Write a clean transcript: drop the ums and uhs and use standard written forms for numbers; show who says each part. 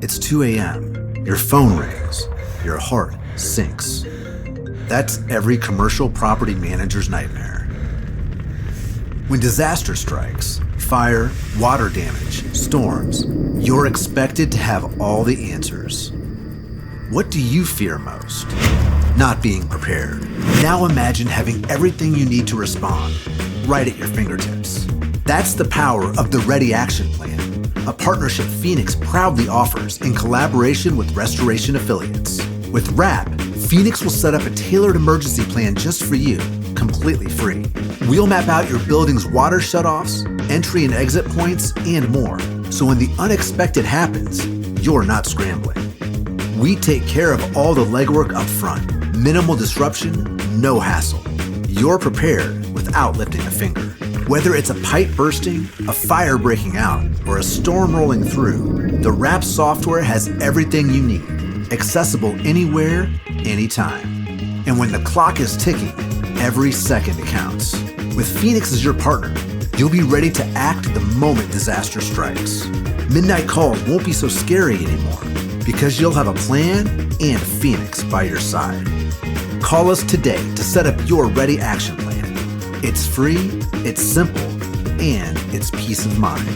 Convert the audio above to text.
Speaker 1: It's 2 a.m. Your phone rings. Your heart sinks. That's every commercial property manager's nightmare. When disaster strikes, fire, water damage, storms, you're expected to have all the answers. What do you fear most? Not being prepared. Now imagine having everything you need to respond right at your fingertips. That's the power of the Ready Action Plan, a partnership Phoenix proudly offers in collaboration with Restoration Affiliates. With RAP, Phoenix will set up a tailored emergency plan just for you, completely free. We'll map out your building's water shutoffs, entry and exit points, and more, so when the unexpected happens, you're not scrambling. We take care of all the legwork up front. Minimal disruption, no hassle. You're prepared without lifting a finger. Whether it's a pipe bursting, a fire breaking out, or a storm rolling through, the RAP software has everything you need, accessible anywhere, anytime. And when the clock is ticking, every second counts. With Phoenix as your partner, you'll be ready to act the moment disaster strikes. Midnight calls won't be so scary anymore because you'll have a plan and Phoenix by your side. Call us today to set up your Ready Action Plan. It's free, it's simple, and it's peace of mind.